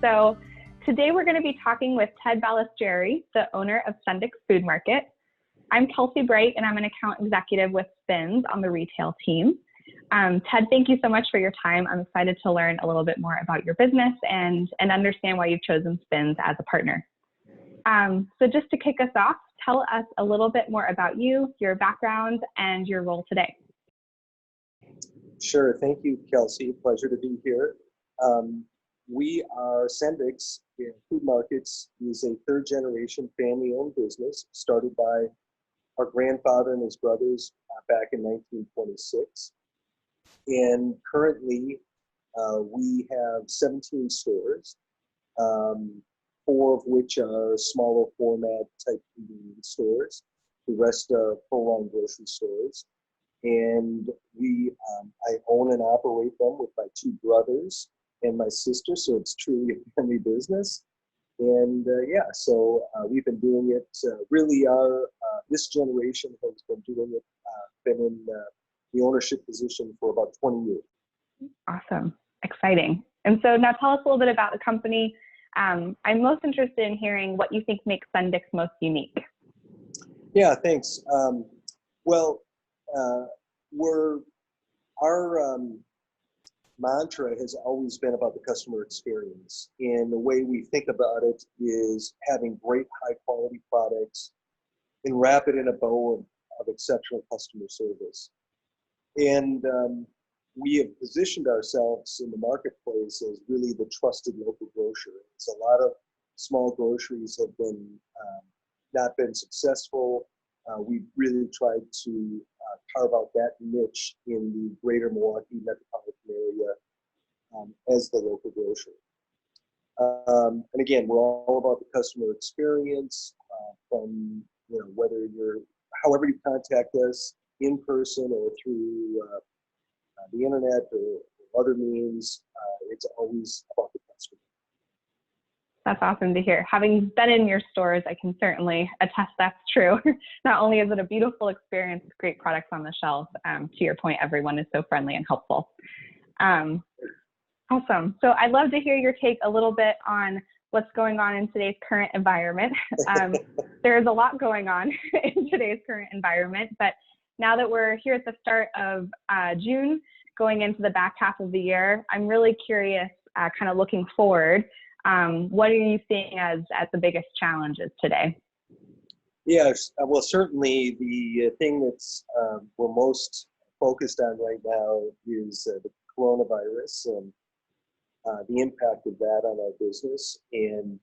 So today we're going to be talking with Ted Balistrieri, the owner of Sendik Food Market. I'm Kelsey Bright, and I'm an account executive with Spins on the retail team. Ted, thank you so much for your time. I'm excited to learn a little bit more about your business and understand why you've chosen Spins as a partner. So just to kick us off, tell us a little bit more about you, your background, and your role today. Sure. Thank you, Kelsey. Pleasure to be here. We are Sendik's Food Markets is a third-generation family-owned business started by our grandfather and his brothers back in 1926. And currently, we have 17 stores, 4 of which are smaller format type convenience stores. The rest are full-line grocery stores. And I own and operate them with my 2 brothers and my sister, so it's truly a family business. And so we've been doing it. Really, this generation has been doing it. Been in the ownership position for about 20 years. Awesome, exciting. And so now tell us a little bit about the company. I'm most interested in hearing what you think makes Sendik most unique. Yeah, thanks. Our mantra has always been about the customer experience, and the way we think about it is having great high quality products and wrap it in a bow of exceptional customer service. And we have positioned ourselves in the marketplace as really the trusted local grocer. So a lot of small groceries have been not been successful. We've really tried to carve out that niche in the greater Milwaukee metropolitan area as the local grocer. And again, we're all about the customer experience from however you contact us in person or through the internet or other means, it's always about the customer. That's awesome to hear. Having been in your stores, I can certainly attest that's true. Not only is it a beautiful experience with great products on the shelf, to your point, everyone is so friendly and helpful. Awesome. So I'd love to hear your take a little bit on what's going on in today's current environment. There's a lot going on in today's current environment, but now that we're here at the start of June, going into the back half of the year, I'm really curious, kind of looking forward, what are you seeing as the biggest challenges today? Yes, well, certainly the thing that's we're most focused on right now is the coronavirus and the impact of that on our business, and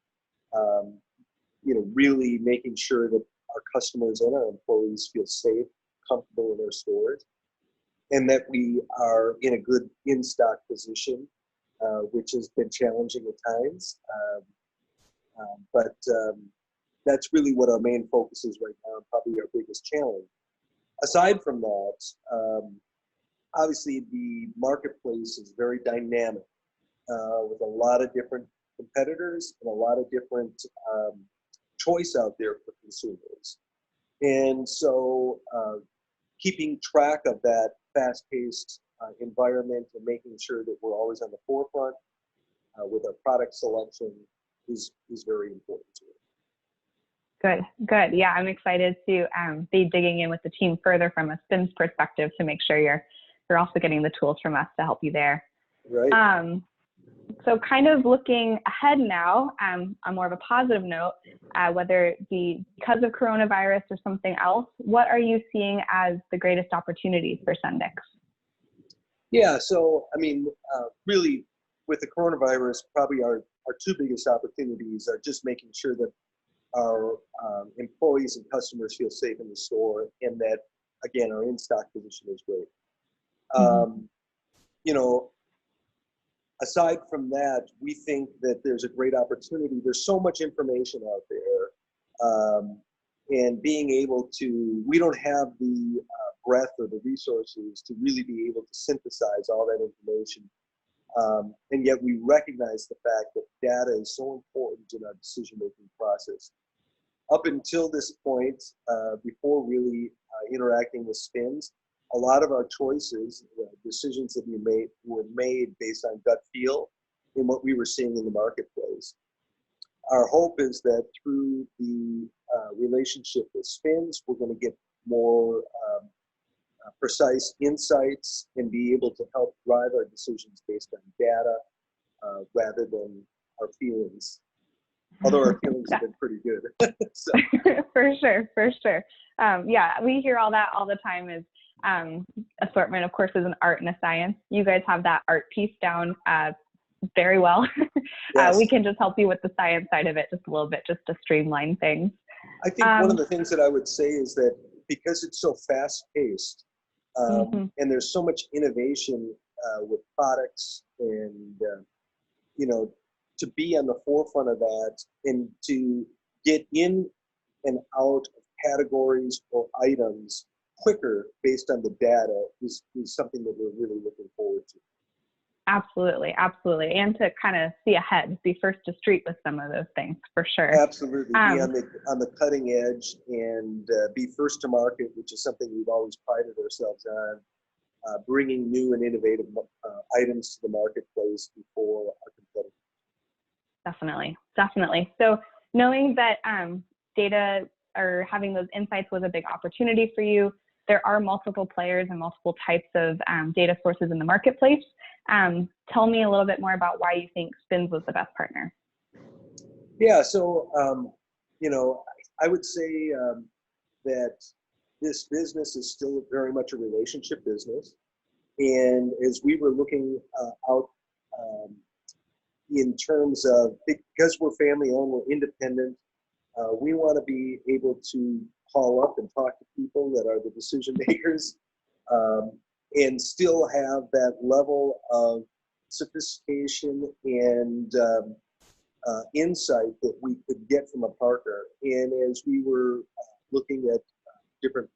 really making sure that our customers and our employees feel safe, comfortable in our stores, and that we are in a good in-stock position, which has been challenging at times. But that's really what our main focus is right now, and probably our biggest challenge. Aside from that, obviously the marketplace is very dynamic with a lot of different competitors and a lot of different choice out there for consumers. And so keeping track of that fast-paced environment and making sure that we're always on the forefront with our product selection is very important to us. Good. Yeah, I'm excited to be digging in with the team further from a Spins perspective to make sure you're also getting the tools from us to help you there. Right. So kind of looking ahead now, on more of a positive note, whether it be because of coronavirus or something else, what are you seeing as the greatest opportunities for Sendik? Yeah, so I mean, really, with the coronavirus, probably our 2 biggest opportunities are just making sure that our employees and customers feel safe in the store, and that, again, our in-stock position is great. Aside from that, we think that there's a great opportunity. There's so much information out there, and being able to, we don't have the breadth or the resources to really be able to synthesize all that information. And yet we recognize the fact that data is so important in our decision-making process. Up until this point, before really interacting with Spins, a lot of our choices, decisions that we made, were made based on gut feel in what we were seeing in the marketplace. Our hope is that through the relationship with Spins, we're going to get more precise insights and be able to help drive our decisions based on data rather than our feelings. Although our feelings have been pretty good. So. For sure. Yeah, we hear all that all the time. Is assortment, of course, is an art and a science. You guys have that art piece down very well. Yes. We can just help you with the science side of it just a little bit, just to streamline things. I think one of the things that I would say is that because it's so fast-paced and there's so much innovation with products and, you know, to be on the forefront of that and to get in and out of categories or items quicker based on the data is something that we're really looking forward to. Absolutely. And to kind of see ahead, be first to street with some of those things, for sure. Absolutely. Be on the cutting edge and be first to market, which is something we've always prided ourselves on, bringing new and innovative items to the marketplace before our competitors. Definitely. So knowing that data or having those insights was a big opportunity for you, there are multiple players and multiple types of data sources in the marketplace. Tell me a little bit more about why you think Spins was the best partner. Yeah, so, you know, I would say that this business is still very much a relationship business. And as we were looking out in terms of, because we're family owned, we're independent, we want to be able to call up and talk to people that are the decision makers and still have that level of sophistication and insight that we could get from a partner. And as we were looking at different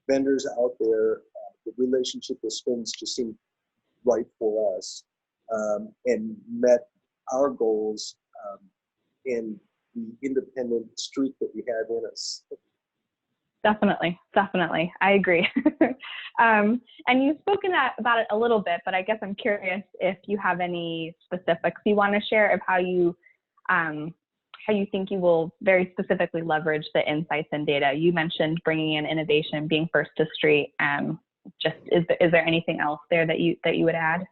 vendors out there, the relationship with Spins just seemed right for us and met our goals and the independent streak that we had in us. Definitely. I agree. And you've spoken about it a little bit, but I guess I'm curious if you have any specifics you want to share of how you think you will very specifically leverage the insights and data. You mentioned bringing in innovation, being first to street. Is there anything else there that you would add?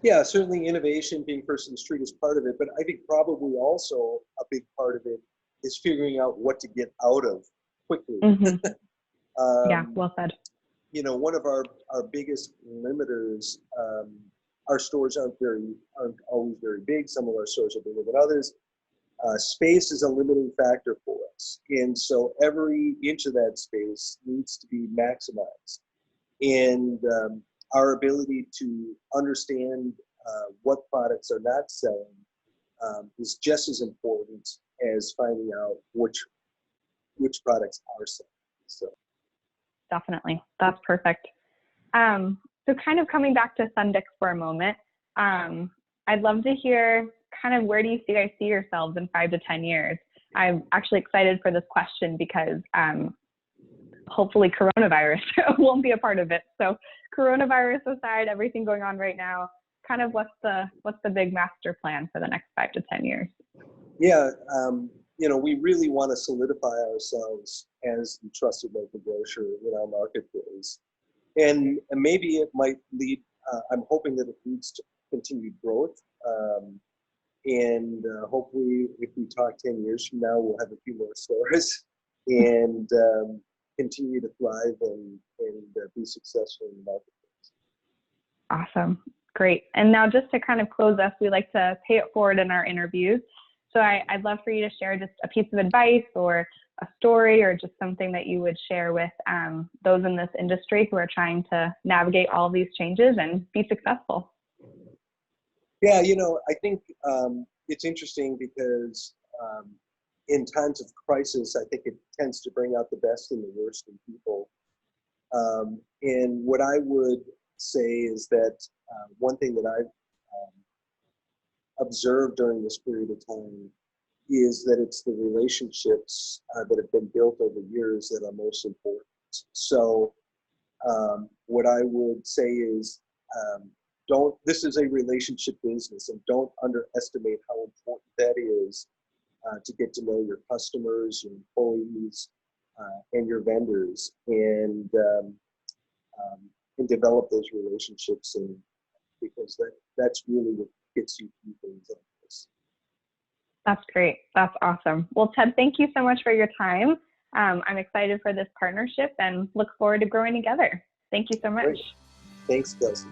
Yeah, certainly innovation, being first in the street is part of it, but I think probably also a big part of it is figuring out what to get out of quickly. Yeah, well said. You know, one of our biggest limiters, our stores aren't always very big. Some of our stores are bigger than others. Space is a limiting factor for us. And so every inch of that space needs to be maximized. And our ability to understand what products are not selling is just as important as finding out which products are selling. So definitely, that's perfect. So kind of coming back to Sendik for a moment, I'd love to hear kind of where do you guys see yourselves in 5 to 10 years? I'm actually excited for this question because hopefully coronavirus won't be a part of it. So coronavirus aside, everything going on right now, kind of what's the big master plan for the next 5 to 10 years? Yeah, you know, we really want to solidify ourselves as the trusted local grocer in our marketplace. And maybe it might lead, I'm hoping that it leads to continued growth. And hopefully if we talk 10 years from now, we'll have a few more stores and continue to thrive and be successful in the marketplace. Awesome. Great. And now just to kind of close us, we like to pay it forward in our interviews. So I'd love for you to share just a piece of advice or a story or just something that you would share with those in this industry who are trying to navigate all these changes and be successful. Yeah, you know, I think it's interesting because in times of crisis, I think it tends to bring out the best and the worst in people. And what I would say is that one thing that I've observed during this period of time is that it's the relationships that have been built over years that are most important. So what I would say is this is a relationship business, and don't underestimate how important that is to get to know your customers, your employees, and your vendors, and develop those relationships, and because that's really what gets you through things like this. That's great. That's awesome. Well, Ted, thank you so much for your time. I'm excited for this partnership and look forward to growing together. Thank you so much. Great. Thanks, Kelsey.